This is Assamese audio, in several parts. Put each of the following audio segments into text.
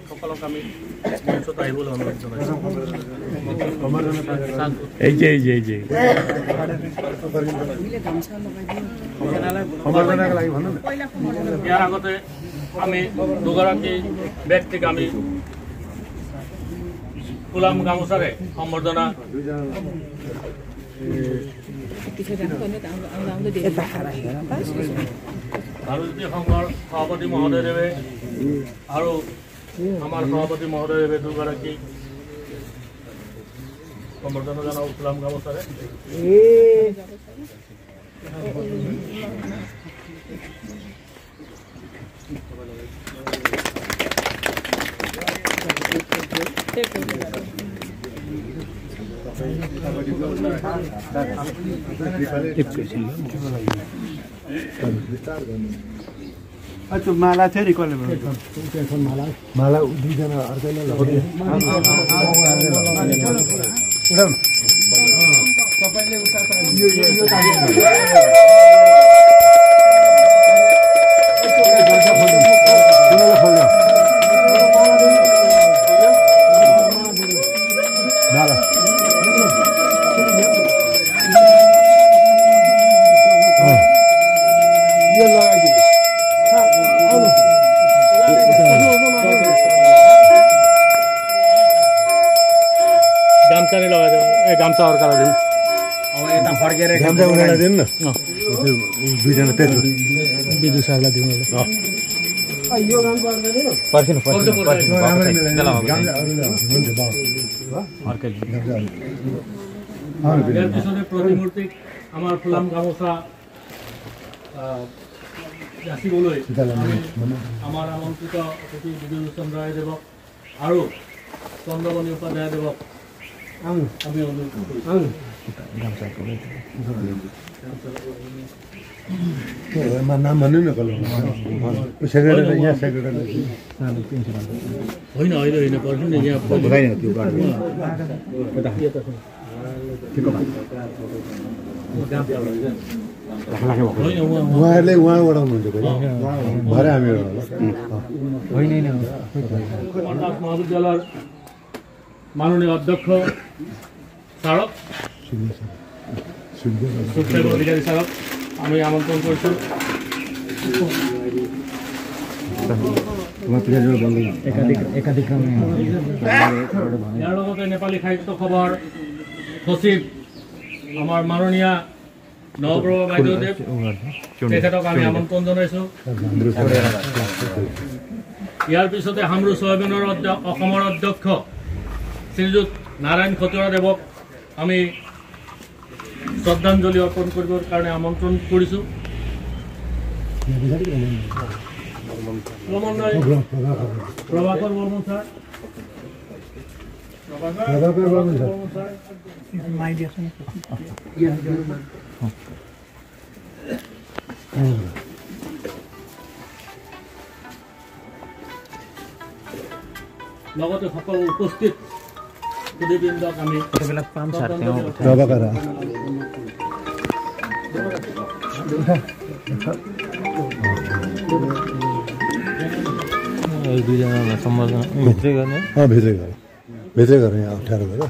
সকলক আমি মঞ্চত আহিবলৈ অনুৰোধ জনাইছোঁ। ইয়াৰ আগতে আমি দুগৰাকী ব্যক্তিক আমি ফুলাম গামোচাৰে সম্বৰ্ধনা ভাৰতীয় সংঘৰ সভাপতি মহোদয়দেৱে আৰু আমাৰ সভাপতি মহোদয়দেৱে দুগৰাকী সম্বৰ্ধনা জনাওঁ ফুলাম গামোচাৰে। अच्छा माला थियो नि कसले माला दुईजना अर्कैले गामचा अर्कालाई दिउँ अब यता फर्केर गामचा उनीहरूलाई दिउँ न दुईजना त्यही बिजु सरलाई दिउँ यो गामको पर्खिनु प्रतिमूर्ति আমাৰ ফুলাম গামোচা যাচিবলৈ আমাৰ আমন্ত্ৰিত অতিথি বিজুলোচন ৰায়দেৱক আৰু চন্দ্ৰমণি উপাধ্যায়দেৱক আমি অনুৰোধ नाम भन्नु न कसले सेक्रेटरी यहाँ सेक्रेटरी होइन होइन होइन पर्छ नि यहाँ उहाँहरूले उहाँ उडाउनुहुन्छ भरे हामी होइन महाविद्यालय माननीय अध्यक्ष স্মারক সুখদেব অধিকারী স্মারক আমি আমন্ত্রণ করছি। ইয়াৰ লগতে নেপালী সাহিত্য সভাৰ সচিব আমাৰ মাননীয় নৱপ্ৰভা বাইদেউদেৱ তেখেতক আমি আমন্ত্ৰণ জনাইছোঁ। ইয়াৰ পিছতে হামৰু ছয়বেনৰ অসমৰ অধ্যক্ষ শ্ৰীযুত নাৰায়ণ খটৰাদেৱক আমি শ্ৰদ্ধাঞ্জলি অৰ্পণ কৰিবৰ কাৰণে আমন্ত্ৰণ কৰিছোঁ। প্ৰভাকৰ বৰ্মন ছাৰ লগতে সকলো উপস্থিত সুধীবৃন্দক আমি পাম ছাৰ दुईजना सम्बर्धना भित्रै गर्ने भित्रै गर्ने यहाँ अप्ठ्यारो भयो।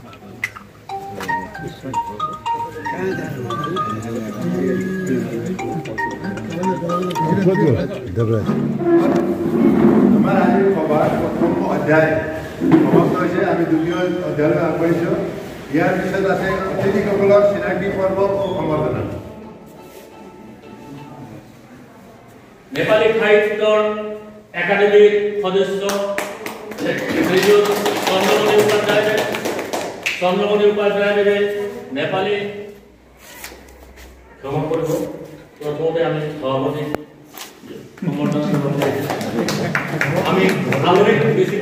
অধ্যায় সমাপ্ত হৈছে। আমি দ্বিতীয় অধ্যায়লৈ আগবাঢ়িছোঁ। ইয়াৰ পিছত আছে অতিথিসকলৰ চিনাকি পৰ্ব ও সম্বৰ্ধনা। নেপালী সাহিত্যৰ একাডেমিৰ সদস্য চন্দ্ৰমণি উপাধ্যায়দেৱে নেপালী ভ্ৰমণ কৰিব। প্ৰথমতে আমি সভাপতি আমি আলোড়িত বেশি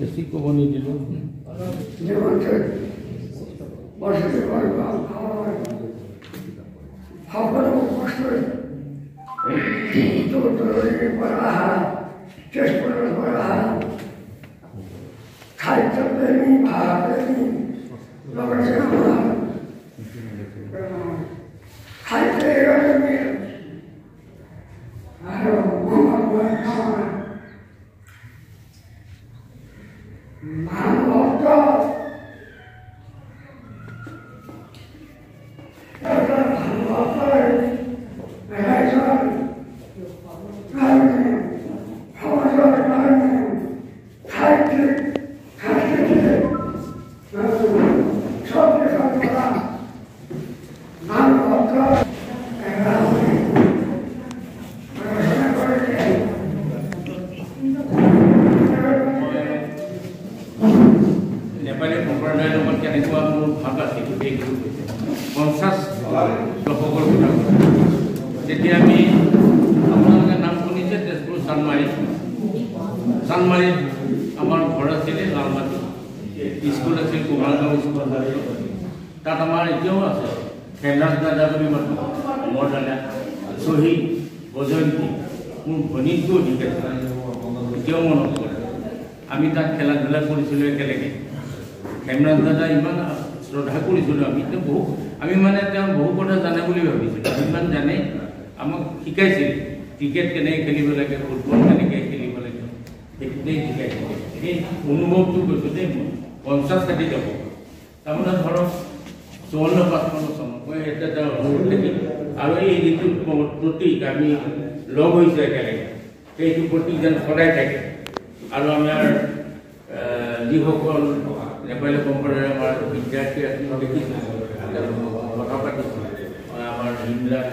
বেশি ক'ব নিদিলোঁ চানমাৰীত আমাৰ ঘৰ আছিলে লালমাটি স্কুল আছিল কুমাৰগাঁও স্কুল তাত আমাৰ এতিয়াও আছে হেমৰাজ দাদা বুলি মাতো মোৰ দাদা শ্বহীদ বজয়ন্তী মোৰ ভনীতকৈও শিকাইছে এতিয়াও মনত পৰে আমি তাত খেলা ধূলা কৰিছিলোঁ একেলগে হেমৰাজ দাদা ইমান শ্ৰদ্ধা কৰিছিলোঁ আমি মানে তেওঁ বহু কথা জানে বুলি ভাবিছিলোঁ ইমান জানে আমাক শিকাইছিল ক্ৰিকেট কেনেকৈ খেলিব লাগে ফুটবল কেনেকৈ খেলিব লাগে সেইটোতেই শিকাইছিল সেই অনুভৱটো কৈছোঁ দেই 50-60 যাব তাৰমানে ধৰক 54-55 চনত মই এটা অনুভৱ দেখি আৰু এই যিটো প্ৰতীক আমি লগ হৈছোঁ একেলগে সেইটো প্ৰতীক যেন সদায় থাকে আৰু আমাৰ যিসকল নেপালী সম্প্ৰদায়ৰ আমাৰ বিদ্যাৰ্থী আছিল দেখিছোঁ কথা পাতিছোঁ আমাৰ যিবিলাক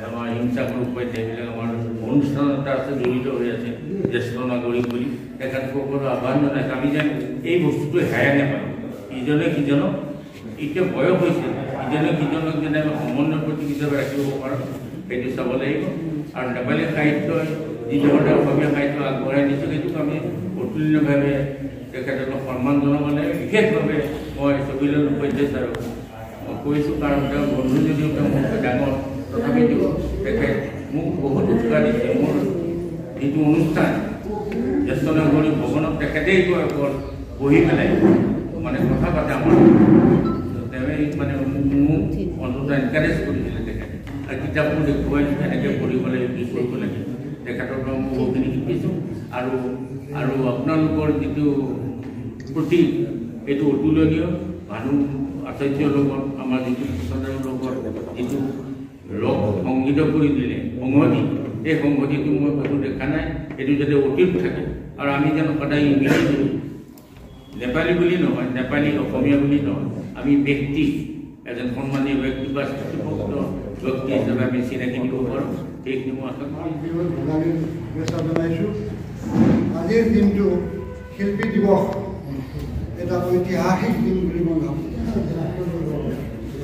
আমাৰ হিংসাকুৰ উপাধ্যায় সেইবিলাক আমাৰ অনুষ্ঠান এটা আছে জড়িত হৈ আছে জ্যেষ্ঠ নাগৰিক বুলি তেখেতসকলৰ আহ্বান জনাইছে আমি যেন এই বস্তুটো হেৰাই নাপাওঁ ইজনে সিজনক এতিয়া বয়স হৈছে ইজনে সিজনক যেনে আমি সমন্বয় প্ৰতীক হিচাপে ৰাখিব পাৰোঁ সেইটো চাব লাগিব আৰু নেপালী সাহিত্যই যি ধৰণে অসমীয়া সাহিত্য আগবঢ়াই নিছোঁ সেইটোক আমি অতুলনীয়ভাৱে তেখেতক সন্মান জনাব লাগে বিশেষভাৱে মই ছবিলাল উপাধ্যায় ছাৰক মই কৈছোঁ কাৰণ তেওঁ বন্ধু যদিও তেওঁ মোতকৈ ডাঙৰ তথাপিতো তেখেত মোক বহুত উৎসাহ দিছে মোৰ যিটো অনুষ্ঠান জ্যেষ্ঠ নাগৰিক ভৱনত তেখেতেই গৈ অকল বহি পেলাই মানে কথা পাতে আমাৰ তেওঁৱেই মানে মোক অন্ততঃ এনকাৰেজ কৰিছিলে তেখেতে আৰু কিতাপবোৰ দেখুৱাইছোঁ এনেকৈ পঢ়িব লাগে কি কৰিব লাগে তেখেতৰ পৰা মই বহুখিনি শিকিছোঁ আৰু আপোনালোকৰ যিটো প্ৰতীক এইটো অতুলনীয় মানুহ আচাৰ্যৰ লগত আমাৰ যিটো পেছাদাৰৰ লগত যিটো লগ সংগীত কৰি দিলে সংহতি এই সংহতিটো মই ক'তো দেখা নাই এইটো যাতে অতীত থাকে আৰু আমি যেন সদায় মিলি জুলি নেপালী বুলি নহয় নেপালী অসমীয়া বুলি নহয় আমি ব্যক্তি এজন সন্মানীয় ব্যক্তি বা স্বীকৃতিপ্ৰাপ্ত ব্যক্তি হিচাপে আমি চিনাকি দিব পাৰোঁ সেইখিনি মই আশা জনাইছোঁ আজিৰ দিনটো শিল্পী দিৱস এটা ঐতিহাসিক দিন বুলি মই ভাবোঁ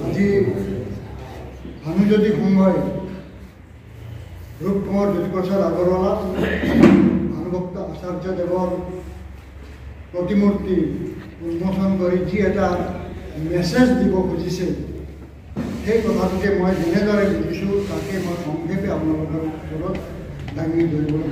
আজি ভানুজ্যোতি সংঘই ৰূপকুমাৰ জ্যোতিপ্ৰসাদ আগৰৱালা ভানুভক্ত আচাৰ্যদেৱৰ প্ৰতিমূৰ্তি উন্মোচন কৰি যি এটা মেছেজ দিব খুজিছিল সেই কথাটোকে মই যেনেদৰে বুজিছোঁ তাকে মই সংক্ষেপে আপোনালোকৰ ওপৰত দাঙি ধৰিবলৈ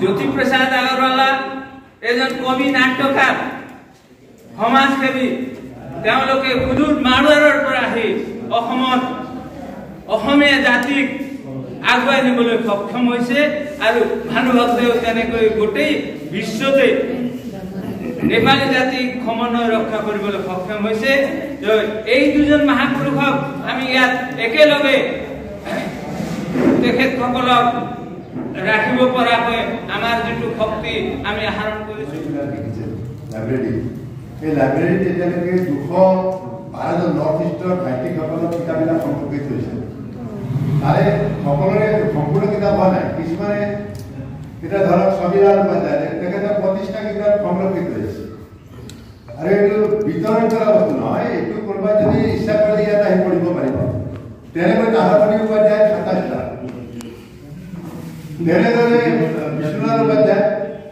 ज्योति प्रसाद আগৰৱালা এজন কবি নাট্যকাৰ সমাজসেৱী তেওঁলোকে সুদূৰ মাৰোৱাৰৰ পৰা আহি অসমত অসমীয়া জাতিক আগুৱাই নিবলৈ সক্ষম হৈছে আৰু ভানুভক্তেও তেনেকৈ গোটেই বিশ্বতে নেপালী জাতিক সমন্বয় ৰক্ষা কৰিবলৈ সক্ষম হৈছে এই দুজন মহাপুৰুষক আমি ইয়াত একেলগে তেখেতসকলক ৰাখিব পৰাকৈ আমাৰ যিটো শক্তি আমি আহৰণ কৰিছো লাইব্ৰেৰী এই লাইব্ৰেৰীত এতিয়ালৈকে 212 নৰ্থ ইষ্টৰ ভাইটিসকলৰ কিতাপবিলাক সংৰক্ষিত হৈছে তাৰে সকলোৰে সম্পূৰ্ণ কিতাপ হোৱা নাই কিছুমানে এতিয়া ধৰক ছবিলাল উপাধ্যায় তেখেতে 25টা কিতাপ সংৰক্ষিত হৈছে আৰু এইটো বিতৰণ কৰা বস্তু নহয় এইটো কোনোবাই যদি ইচ্ছা কৰিলে ইয়াত আহি পঢ়িব পাৰিব তেনেকৈ তাহাপতি উপাধ্যায় 27টা তেনেদৰে বিশ্বনাথ উপাধ্যায়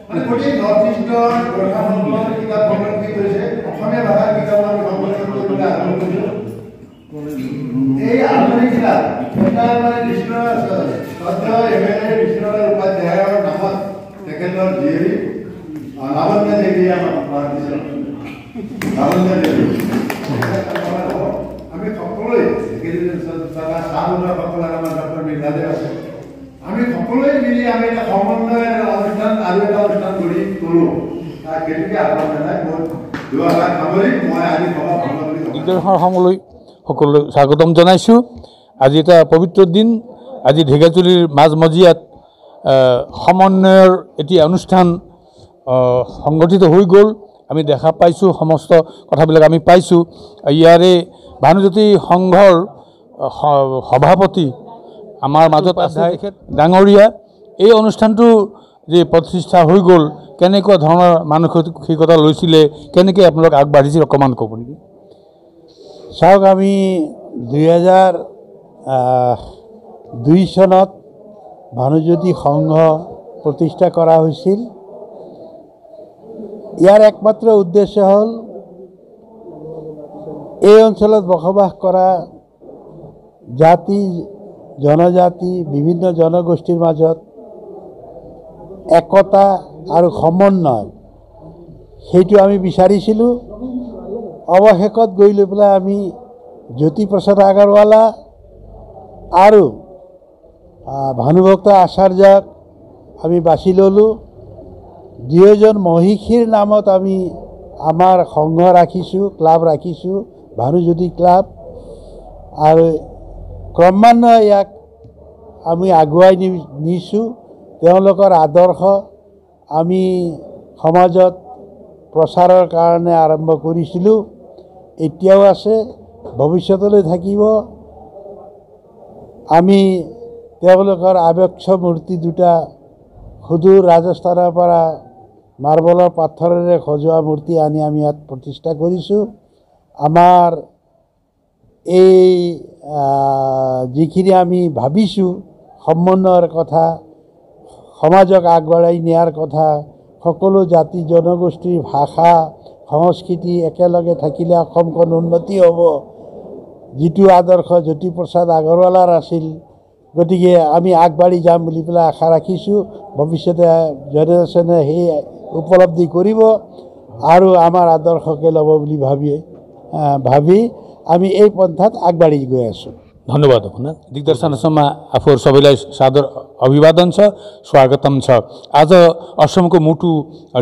মানে গোটেই নৰ্থ ইষ্টৰ গোৰ্খাসকলৰ কিতাপ সংৰক্ষিত হৈছে অসমীয়া ভাষাৰ কিতাপ আমি সংৰক্ষণ কৰিবলৈ আৰম্ভ কৰিছোঁ এই আলোচনীবিলাক এটা মানে বিশ্বনাথ এমএলএ বিশ্বনাথ উপাধ্যায়ৰ নামত তেখেতৰ জীয়ৰী লাৱণ্য দেৱী আমাৰ দিছিল লাৱণ্য দেৱী আমি সকলোৱে চাহসকলৰ আমাৰ ডক্টৰ মৃধাদেৱ আছে আমি সকলোৱে মিলি আমি এটা সমন্বয় অনুষ্ঠান আৰু এটা অনুষ্ঠান কৰোঁ গতিকে আপোনালোকে মই দুআষাৰ সামৰি মই আজি সভা ভংগ কৰি সংলৈ সকলোলৈ স্বাগতম জনাইছোঁ আজি এটা পবিত্ৰ দিন আজি ঢেকীয়াজুলিৰ মাজমজিয়াত সমন্বয়ৰ এটি অনুষ্ঠান সংগঠিত হৈ গ'ল আমি দেখা পাইছোঁ সমস্ত কথাবিলাক আমি পাইছোঁ ইয়াৰে ভানুজ্যোতি সংঘৰ সভাপতি আমাৰ মাজত আছে ডাঙৰীয়া এই অনুষ্ঠানটো যে প্ৰতিষ্ঠা হৈ গ'ল কেনেকুৱা ধৰণৰ মানসিকতা লৈছিলে কেনেকৈ আপোনালোক আগবাঢ়িছিল অকণমান ক'ব নেকি চাওক আমি 2002 চনত ভানুজ্যোতি সংঘ প্ৰতিষ্ঠা কৰা হৈছিল ইয়াৰ একমাত্ৰ উদ্দেশ্য হ'ল এই অঞ্চলত বসবাস কৰা জাতি জনজাতি বিভিন্ন জনগোষ্ঠীৰ মাজত একতা আৰু সমন্বয় সেইটো আমি বিচাৰিছিলোঁ অৱশেষত গৈ লৈ পেলাই আমি জ্যোতি প্ৰসাদ আগৰৱালা আৰু ভানুভক্ত আচাৰ্যক আমি বাছি ল'লোঁ দুয়োজন মহিষীৰ নামত আমি আমাৰ সংঘ ৰাখিছোঁ ক্লাব ৰাখিছোঁ ভানুজ্যোতি ক্লাব আৰু ক্ৰমান্বয়ে ইয়াক আমি আগুৱাই নিছোঁ তেওঁলোকৰ আদৰ্শ আমি সমাজত প্ৰচাৰৰ কাৰণে আৰম্ভ কৰিছিলোঁ, এতিয়াও আছে, ভৱিষ্যতলৈ থাকিব। আমি তেওঁলোকৰ আৱক্ষ মূৰ্তি দুটা সুদূৰ ৰাজস্থানৰ পৰা মাৰ্বলৰ পাথৰেৰে সজোৱা মূৰ্তি আনি আমি ইয়াত প্ৰতিষ্ঠা কৰিছোঁ। আমাৰ এই যিখিনি আমি ভাবিছোঁ সমন্বয়ৰ কথা, সমাজক আগবঢ়াই নিয়াৰ কথা, সকলো জাতি জনগোষ্ঠীৰ ভাষা সংস্কৃতি একেলগে থাকিলে অসমখন উন্নতি হ'ব, যিটো আদৰ্শ জ্যোতিপ্ৰসাদ আগৰৱালাৰ আছিল। গতিকে আমি আগবাঢ়ি যাম বুলি পেলাই আশা ৰাখিছোঁ। ভৱিষ্যতে জেনেৰেশ্যনে সেই উপলব্ধি কৰিব আৰু আমাৰ আদৰ্শকে ল'ব বুলি ভাবি আমি এই পন্থাত আগবাঢ়ি गए आछौँ। धन्यवाद আপোনাৰ दिग्दर्शनसम्म आफूहरू सबैलाई सादर अभिवादन छ, स्वागतम छ। आज असमको मुटु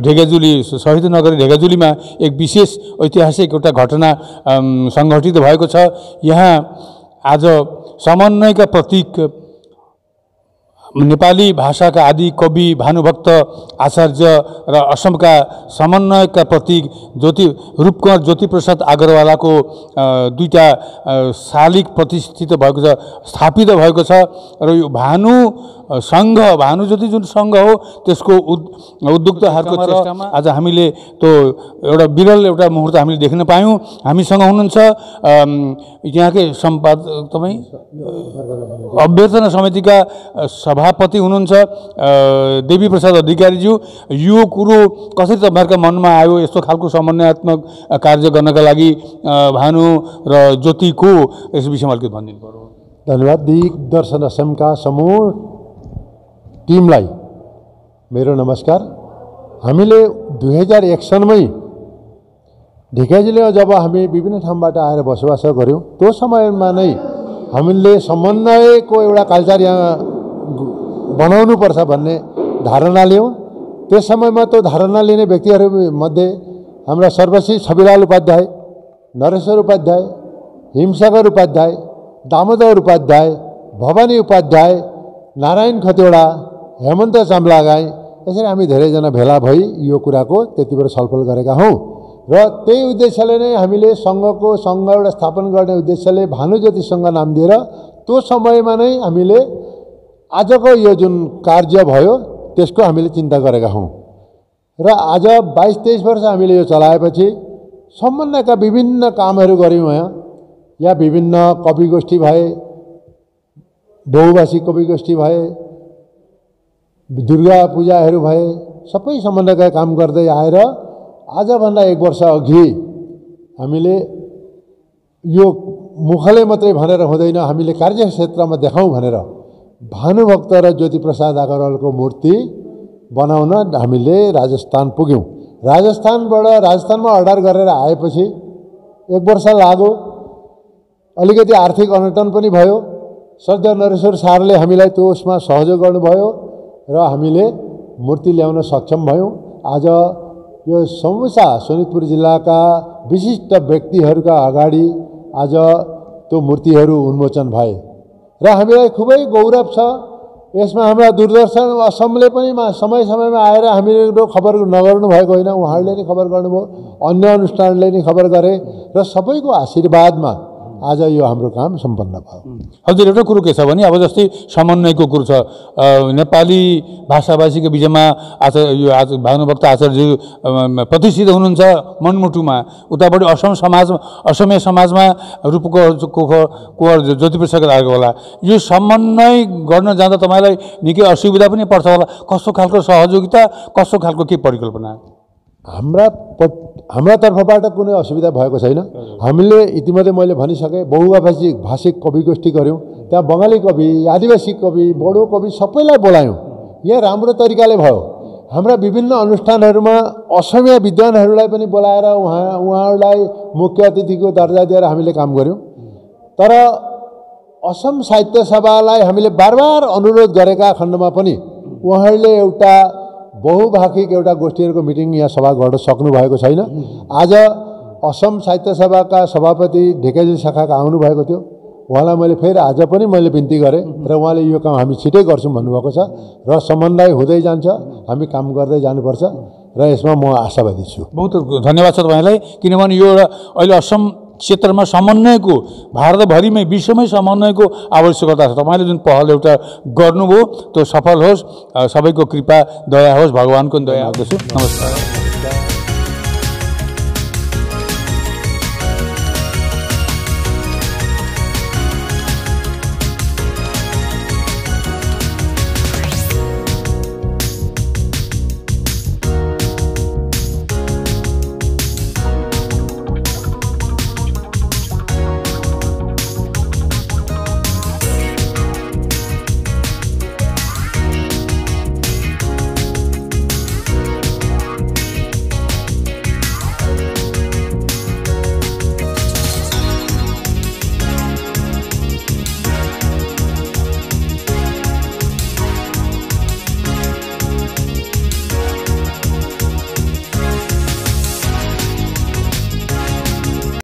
ढेगाजुली शहीद नगरी ढेगाजुलीमा एक विशेष ऐतिहासिक एउटा घटना सङ्गठित भएको छ। यहाँ आज समन्वयका प्रतीक नेपाली भाषाका आदि कवि भानुभक्त आचार्य र असमका समन्वयका प्रतीक रूपकुमार ज्योतिप्रसाद अग्रवालाको दुईटा शालिग प्रतिष्ठित भएको छ, स्थापित भएको छ। र यो भानु सङ्घ, भानुज्योति जुन सङ्घ हो त्यसको उद्योक्ताहरूको चेष्टामा आज हामीले त्यो एउटा विरल एउटा मुहुर्त हामीले देख्न पायौँ। हामीसँग हुनुहुन्छ यहाँकै सम्पादक, तपाईँ अभ्यर्थना समितिका सभापति हुनुहुन्छ देवी प्रसाद अधिकारीज्यू। यो कुरो कसरी तपाईँहरूका मनमा आयो यस्तो खालको समन्वयात्मक कार्य गर्नका लागि भानु र ज्योतिको, यस विषयमा अलिकति भनिदिनु पर्यो। धन्यवाद। दिग्दर्शन असमका समूह टिमलाई मेरो नमस्कार। हामीले 2001 सनमै ढेकाजुलीमा जब हामी विभिन्न ठाउँबाट आएर बसोबास गऱ्यौँ, त्यो समयमा नै हामीले समन्वयको एउटा कल्चर यहाँ बनाउनुपर्छ भन्ने धारणा लियौँ। त्यस समयमा त्यो धारणा लिने व्यक्तिहरूमध्ये हाम्रा सर्वश्री छविलाल उपाध्याय, नरेश्वर उपाध्याय, हिमसागर उपाध्याय, दामोदर उपाध्याय, भवानी उपाध्याय, नारायण खतिवडा, हेमन्त चाम्लागाई, यसरी हामी धेरैजना भेला भई यो कुराको त्यतिबेर छलफल गरेका हौँ। र त्यही उद्देश्यले नै हामीले सङ्घ एउटा स्थापना गर्ने उद्देश्यले भानुज्योति सङ्घ नाम दिएर त्यो समयमा नै हामीले आजको यो जुन कार्य भयो त्यसको हामीले चिन्ता गरेका हौँ। र आज 22-23 वर्ष हामीले यो चलाएपछि समन्वयका विभिन्न कामहरू गऱ्यौँ। यहाँ विभिन्न कवि गोष्ठी भए, बहुभाषी कवि गोष्ठी भए, दुर्गा पूजाहरू भए, सबै समन्वयका काम गर्दै आएर आजभन्दा 1 वर्ष अघि हामीले यो मुखले मात्रै भनेर हुँदैन, हामीले कार्यक्षेत्रमा देखाउँ भनेर भानुभक्त र ज्योतिप्रसाद अग्रवालको मूर्ति बनाउन हामीले राजस्थान पुग्यौँ। राजस्थानमा अर्डर गरेर आएपछि 1 वर्ष लाग्यो। अलिकति आर्थिक अनटन पनि भयो। श्रद्धा नरेश्वर सरले हामीलाई त्यसमा सहयोग गर्नुभयो र हामीले मूर्ति ल्याउन सक्षम भयौँ। आज यो समूचा शोणितपुर जिल्लाका विशिष्ट व्यक्तिहरूका अगाडि आज त्यो मूर्तिहरू उन्मोचन भए र हामीलाई खुबै गौरव छ। यसमा हाम्रा दूरदर्शन असमले पनि समयमा आएर हामीहरू खबर नगर्नु भएको होइन, उहाँहरूले नै खबर गर्नुभयो, अन्य अनुष्ठानले नै खबर गरे र सबैको आशीर्वादमा आज यो हाम्रो काम सम्पन्न भयो। हजुर, एउटा कुरो के छ भने अब जस्तै समन्वयको कुरो छ, नेपाली भाषाभाषीको बिचमा आज भानुभक्त आचार्य प्रतिष्ठित हुनुहुन्छ मनमुटुमा। उतापट्टि असमिया समाजमा कुँवर ज्योतिप्रसाद अग्रवाला, यो समन्वय गर्न जाँदा तपाईँलाई निकै असुविधा पनि पर्छ होला। कस्तो खालको सहयोगिता, कस्तो खालको के परिकल्पना? हाम्रा तर्फबाट कुनै असुविधा भएको छैन। हामीले इतिमध्ये मैले भनिसकेँ, बहुभाषिक कवि गोष्ठी गऱ्यौँ। त्यहाँ बङ्गाली कवि, आदिवासी कवि, बोडो कवि सबैलाई बोलायौँ। यहाँ राम्रो तरिकाले भयो। हाम्रा विभिन्न अनुष्ठानहरूमा असमिया विद्वानहरूलाई पनि बोलाएर उहाँहरूलाई मुख्य अतिथिको दर्जा दिएर हामीले काम गऱ्यौँ। तर असम साहित्य सभालाई हामीले बार अनुरोध गरेका खण्डमा पनि उहाँहरूले एउटा बहुभाषिक एउटा गोष्ठीहरूको मिटिङ यहाँ सभा गर्न सक्नु भएको छैन। आज असम साहित्य सभाका सभापति ढेकाजुली शाखाका आउनुभएको थियो, उहाँलाई मैले फेरि आज पनि मैले बिन्ती गरेँ र उहाँले यो काम हामी छिटै गर्छौँ भन्नुभएको छ र समन्वय हुँदै जान्छ, हामी काम गर्दै जानुपर्छ र यसमा म आशावादी छु। बहुत धन्यवाद छ तपाईँलाई, किनभने यो एउटा अहिले असम क्षेत्रमा समन्वयको भारतभरिमै विश्वमै समन्वयको आवश्यकता छ। तपाईँले जुन पहल एउटा गर्नुभयो त्यो सफल होस्, सबैको कृपा दया होस्, भगवानको दया गर्दछु। नमस्कार।